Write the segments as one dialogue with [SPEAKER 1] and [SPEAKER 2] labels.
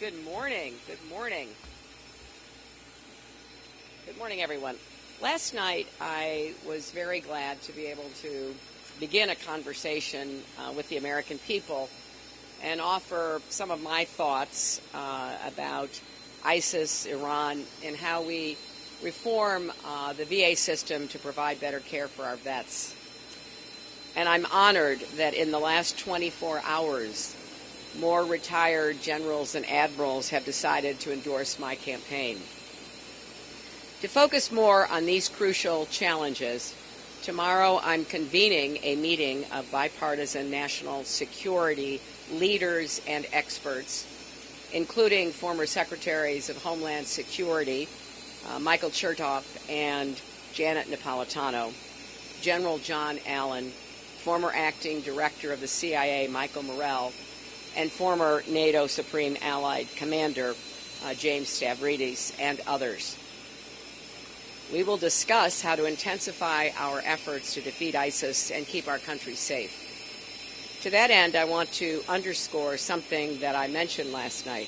[SPEAKER 1] Good morning. Good morning. Good morning, everyone. Last night, I was very glad to be able to begin a conversation with the American people and offer some of my thoughts about ISIS, Iran, and how we reform the VA system to provide better care for our vets. And I'm honored that in the last 24 hours, more retired generals and admirals have decided to endorse my campaign. To focus more on these crucial challenges, tomorrow I'm convening a meeting of bipartisan national security leaders and experts, including former Secretaries of Homeland Security, Michael Chertoff and Janet Napolitano, General John Allen, former Acting Director of the CIA, Michael Morrell, and former NATO Supreme Allied Commander James Stavridis, and others. We will discuss how to intensify our efforts to defeat ISIS and keep our country safe. To that end, I want to underscore something that I mentioned last night.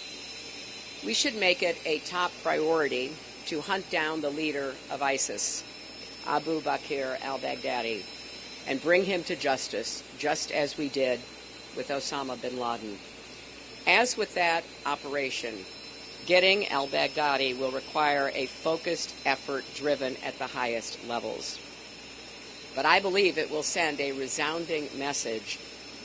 [SPEAKER 1] We should make it a top priority to hunt down the leader of ISIS, Abu Bakr al-Baghdadi, and bring him to justice, just as we did with Osama bin Laden. As with that operation, getting al-Baghdadi will require a focused effort driven at the highest levels. But I believe it will send a resounding message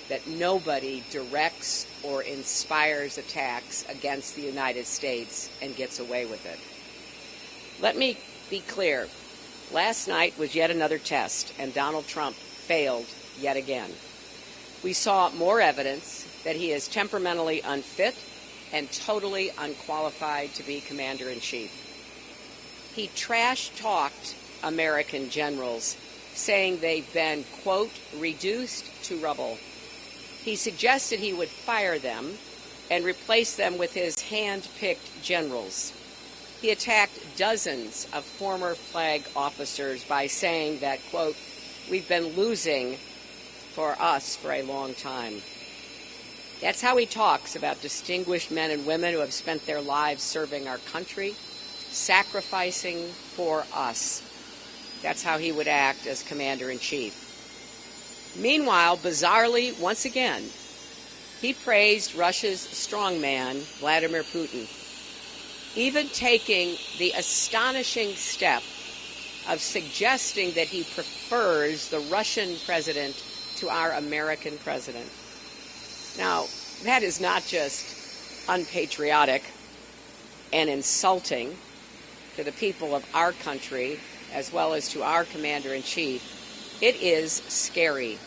[SPEAKER 1] that nobody directs or inspires attacks against the United States and gets away with it. Let me be clear. Last night was yet another test, and Donald Trump failed yet again. We saw more evidence that he is temperamentally unfit and totally unqualified to be commander-in-chief. He trash-talked American generals, saying they've been, quote, reduced to rubble. He suggested he would fire them and replace them with his hand-picked generals. He attacked dozens of former flag officers by saying that, quote, we've been losing for us for a long time. That's how he talks about distinguished men and women who have spent their lives serving our country, sacrificing for us. That's how he would act as commander-in-chief. Meanwhile, bizarrely, once again, he praised Russia's strongman, Vladimir Putin, even taking the astonishing step of suggesting that he prefers the Russian president to our American president. Now, that is not just unpatriotic and insulting to the people of our country as well as to our commander-in-chief. It is scary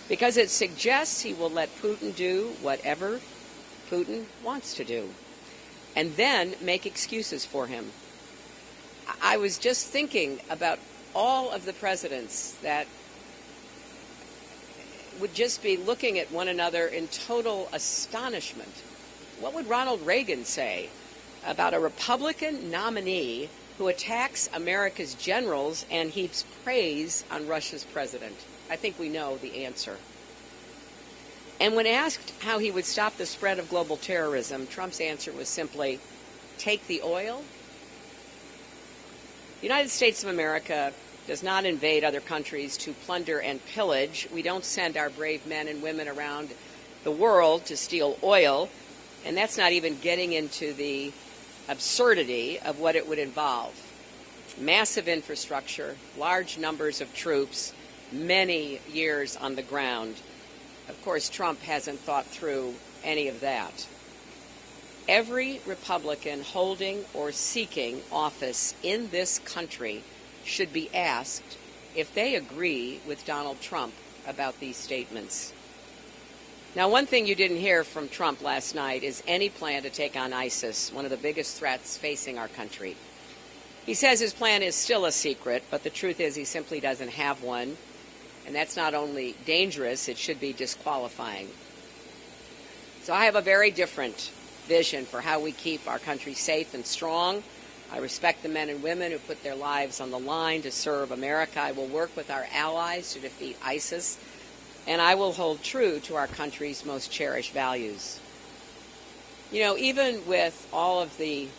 [SPEAKER 1] because it suggests he will let Putin do whatever Putin wants to do and then make excuses for him. I was just thinking about all of the presidents that would just be looking at one another in total astonishment. What would Ronald Reagan say about a Republican nominee who attacks America's generals and heaps praise on Russia's president? I think we know the answer. And when asked how he would stop the spread of global terrorism, Trump's answer was simply, take the oil. The United States of America does not invade other countries to plunder and pillage. We don't send our brave men and women around the world to steal oil, and that's not even getting into the absurdity of what it would involve. Massive infrastructure, large numbers of troops, many years on the ground. Of course, Trump hasn't thought through any of that. Every Republican holding or seeking office in this country should be asked if they agree with Donald Trump about these statements. Now, one thing you didn't hear from Trump last night is any plan to take on ISIS, one of the biggest threats facing our country. He says his plan is still a secret, but the truth is he simply doesn't have one, and that's not only dangerous, it should be disqualifying. So I have a very different vision for how we keep our country safe and strong. I respect the men and women who put their lives on the line to serve America. I will work with our allies to defeat ISIS, and I will hold true to our country's most cherished values. You know, even with all of the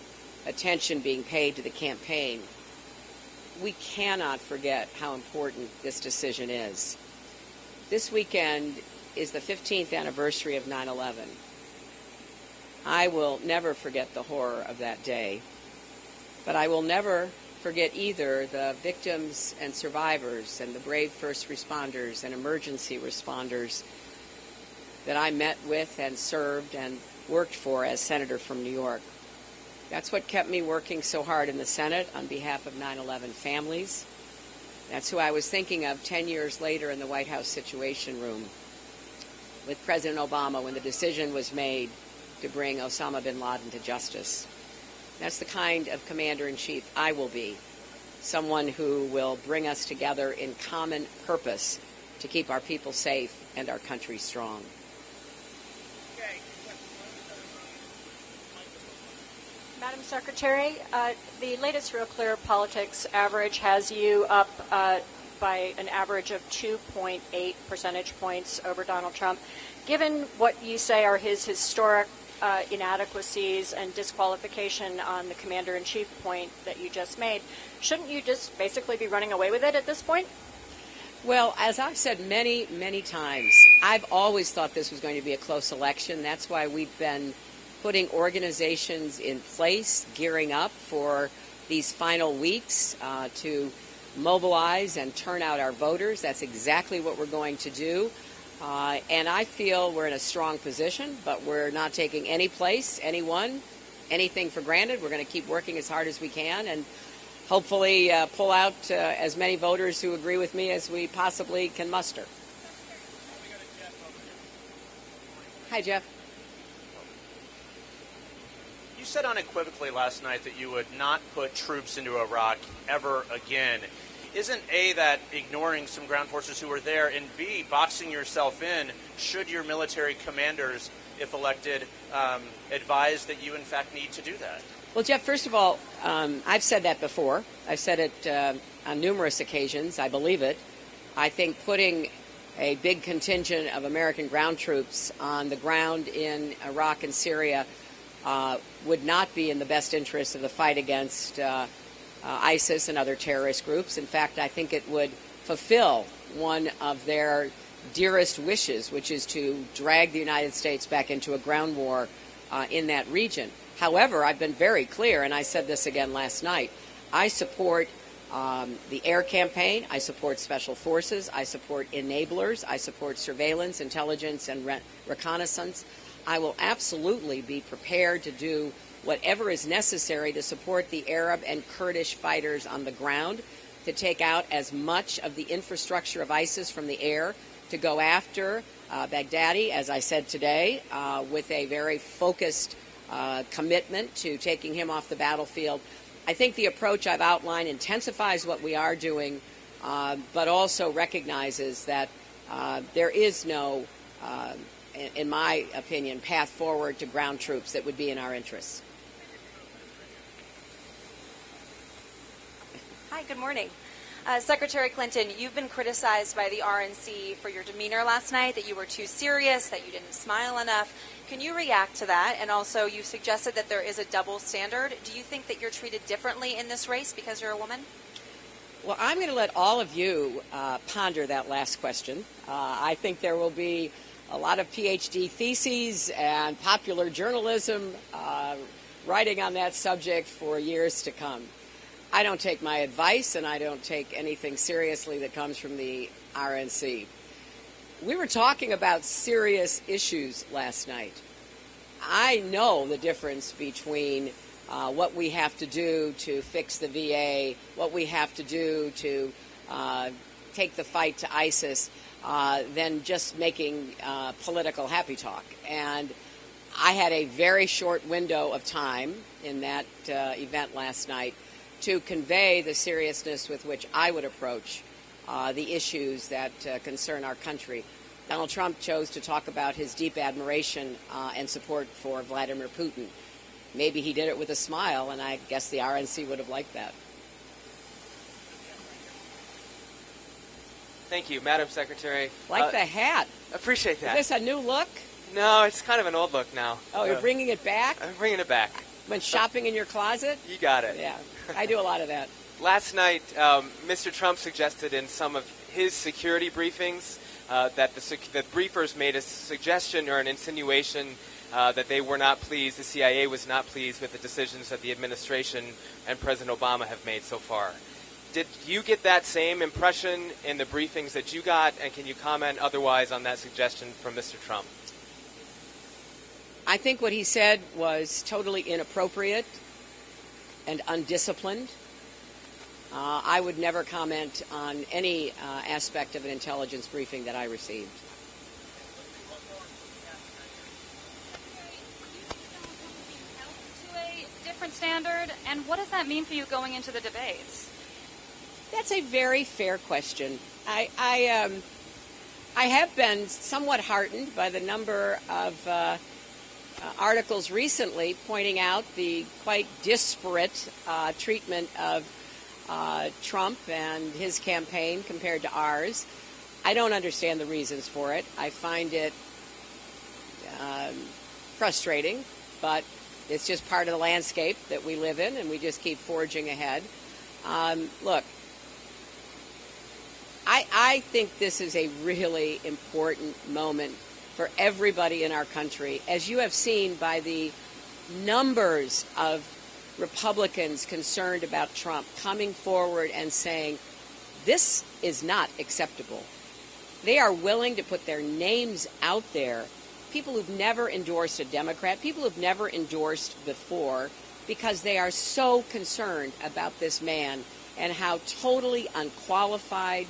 [SPEAKER 1] attention being paid to the campaign, we cannot forget how important this decision is. This weekend is the 15th anniversary of 9/11. I will never forget the horror of that day, but I will never forget either the victims and survivors and the brave first responders and emergency responders that I met with and served and worked for as senator from New York. That's what kept me working so hard in the Senate on behalf of 9/11 families. That's who I was thinking of 10 years later in the White House Situation Room with President Obama when the decision was made to bring Osama bin Laden to justice. That's the kind of commander-in-chief I will be, someone who will bring us together in common purpose to keep our people safe and our country strong.
[SPEAKER 2] Madam Secretary, the latest Real Clear Politics average has you up by an average of 2.8 percentage points over Donald Trump. Given what you say are his historic inadequacies and disqualification on the commander-in-chief point that you just made, shouldn't you just basically be running away with it at this point?
[SPEAKER 1] Well, as I've said many, many times, I've always thought this was going to be a close election. That's why we've been putting organizations in place, gearing up for these final weeks to mobilize and turn out our voters. That's exactly what we're going to do. And I feel we're in a strong position, but we're not taking any place, anyone, anything for granted. We're going to keep working as hard as we can and hopefully pull out as many voters who agree with me as we possibly can muster. Hi, Jeff.
[SPEAKER 3] You said unequivocally last night that you would not put troops into Iraq ever again. Isn't A, that ignoring some ground forces who were there, and B, boxing yourself in should your military commanders, if elected, advise that you in fact need to do that?
[SPEAKER 1] Well, Jeff, first of all, I've said that before. I've said it on numerous occasions. I believe it. I think putting a big contingent of American ground troops on the ground in Iraq and Syria would not be in the best interest of the fight against ISIS and other terrorist groups. In fact, I think it would fulfill one of their dearest wishes, which is to drag the United States back into a ground war in that region. However, I've been very clear, and I said this again last night, I support the air campaign, I support special forces, I support enablers, I support surveillance, intelligence, and reconnaissance. I will absolutely be prepared to do whatever is necessary to support the Arab and Kurdish fighters on the ground, to take out as much of the infrastructure of ISIS from the air, to go after Baghdadi, as I said today, with a very focused commitment to taking him off the battlefield. I think the approach I've outlined intensifies what we are doing, but also recognizes that there is no, in my opinion, path forward to ground troops that would be in our interests.
[SPEAKER 4] Hi, good morning. Secretary Clinton, you've been criticized by the RNC for your demeanor last night, that you were too serious, that you didn't smile enough. Can you react to that? And also, you suggested that there is a double standard. Do you think that you're treated differently in this race because you're a woman?
[SPEAKER 1] Well, I'm going to let all of you ponder that last question. I think there will be a lot of PhD theses and popular journalism writing on that subject for years to come. I don't take my advice, and I don't take anything seriously that comes from the RNC. We were talking about serious issues last night. I know the difference between what we have to do to fix the VA, what we have to do to take the fight to ISIS, than just making political happy talk. And I had a very short window of time in that event last night to convey the seriousness with which I would approach the issues that concern our country. Donald Trump chose to talk about his deep admiration and support for Vladimir Putin. Maybe he did it with a smile, and I guess the RNC would have liked that.
[SPEAKER 5] Thank you, Madam Secretary.
[SPEAKER 1] Like the hat.
[SPEAKER 5] Appreciate that.
[SPEAKER 1] Is this a new look?
[SPEAKER 5] No, it's kind of an old look now.
[SPEAKER 1] Oh, you're bringing it back?
[SPEAKER 5] I'm bringing it back.
[SPEAKER 1] When shopping in your closet?
[SPEAKER 5] You got it.
[SPEAKER 1] Yeah, I do a lot of that.
[SPEAKER 5] Last night, Mr. Trump suggested in some of his security briefings that the briefers made a suggestion or an insinuation that they were not pleased, the CIA was not pleased with the decisions that the administration and President Obama have made so far. Did you get that same impression in the briefings that you got, and can you comment otherwise on that suggestion from Mr. Trump?
[SPEAKER 1] I think what he said was totally inappropriate and undisciplined. I would never comment on any aspect of an intelligence briefing that I received.
[SPEAKER 6] To a different standard, and what does that mean for you going into the debates?
[SPEAKER 1] That's a very fair question. I have been somewhat heartened by the number of articles recently pointing out the quite disparate treatment of Trump and his campaign compared to ours. I don't understand the reasons for it. I find it frustrating, but it's just part of the landscape that we live in, and we just keep forging ahead. Look, I think this is a really important moment for everybody in our country, as you have seen by the numbers of Republicans concerned about Trump coming forward and saying, this is not acceptable. They are willing to put their names out there. People who've never endorsed a Democrat, people who've never endorsed before, because they are so concerned about this man and how totally unqualified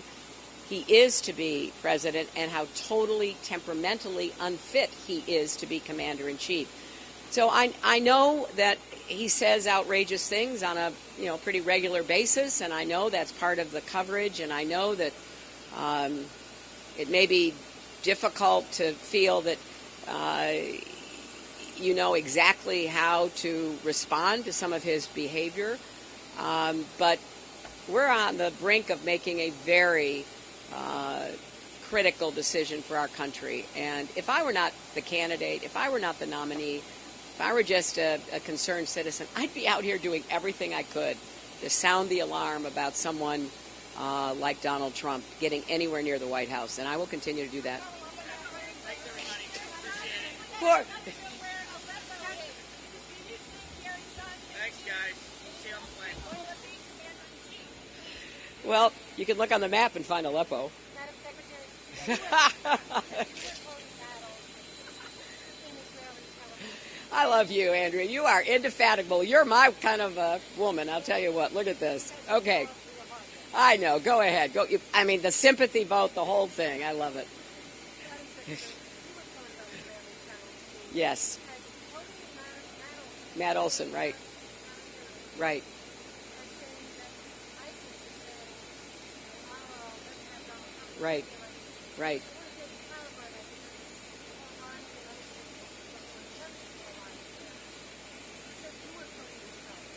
[SPEAKER 1] he is to be president and how totally temperamentally unfit he is to be commander-in-chief. So I know that he says outrageous things on a pretty regular basis, and I know that's part of the coverage, and I know that it may be difficult to feel that you know exactly how to respond to some of his behavior, but we're on the brink of making a very critical decision for our country. And if I were not the candidate, if I were not the nominee, if I were just a concerned citizen, I'd be out here doing everything I could to sound the alarm about someone like Donald Trump getting anywhere near the White House. And I will continue to do that. Thanks, guys. See you on the plane. Well, you can look on the map and find Aleppo. I love you, Andrea. You are indefatigable. You're my kind of woman. I'll tell you what. Look at this. Okay. I know. Go ahead. Go. I mean, the sympathy vote, the whole thing. I love it. Yes. Matt Olson, right. Right. Right. Right.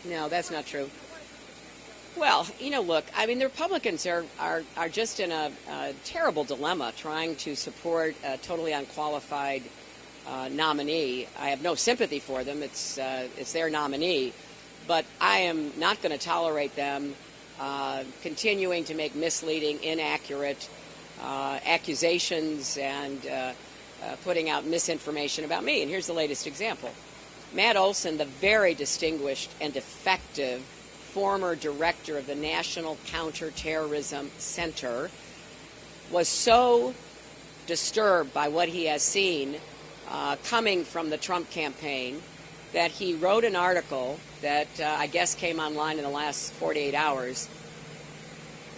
[SPEAKER 1] No, that's not true. Well, look, I mean, the Republicans are just in a terrible dilemma trying to support a totally unqualified nominee. I have no sympathy for them. It's their nominee. But I am not going to tolerate them continuing to make misleading, inaccurate accusations and putting out misinformation about me. And here's the latest example. Matt Olson, the very distinguished and effective former director of the National Counterterrorism Center, was so disturbed by what he has seen coming from the Trump campaign that he wrote an article that I guess came online in the last 48 hours,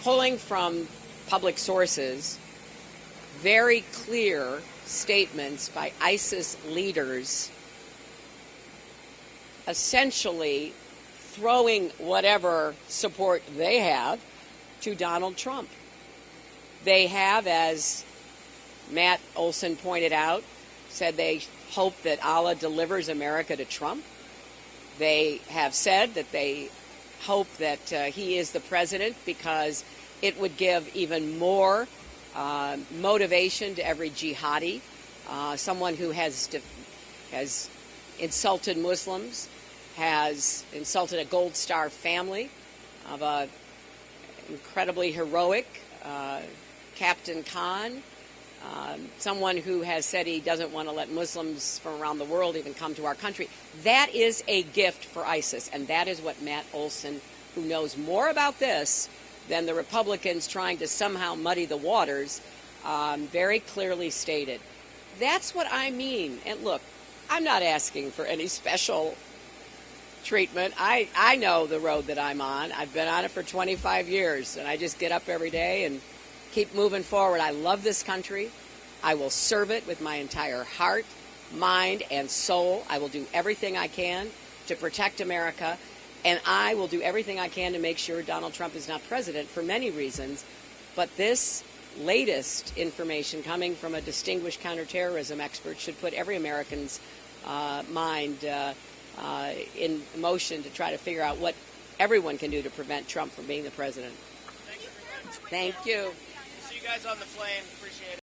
[SPEAKER 1] pulling from public sources very clear statements by ISIS leaders, essentially throwing whatever support they have to Donald Trump. They have, as Matt Olson pointed out, said they hope that Allah delivers America to Trump. They have said that they hope that he is the president because it would give even more motivation to every jihadi someone who has insulted Muslims, has insulted a Gold Star family of a incredibly heroic Captain Khan, someone who has said he doesn't want to let Muslims from around the world even come to our country. That is a gift for ISIS, and that is what Matt Olson, who knows more about this than the Republicans trying to somehow muddy the waters, very clearly stated. That's what I mean. And look, I'm not asking for any special treatment. I know the road that I'm on. I've been on it for 25 years, and I just get up every day and keep moving forward. I love this country. I will serve it with my entire heart, mind, and soul. I will do everything I can to protect America, and I will do everything I can to make sure Donald Trump is not president for many reasons. But this latest information coming from a distinguished counterterrorism expert should put every American's mind in motion to try to figure out what everyone can do to prevent Trump from being the president. Thank you.
[SPEAKER 3] See you guys on the plane. Appreciate it.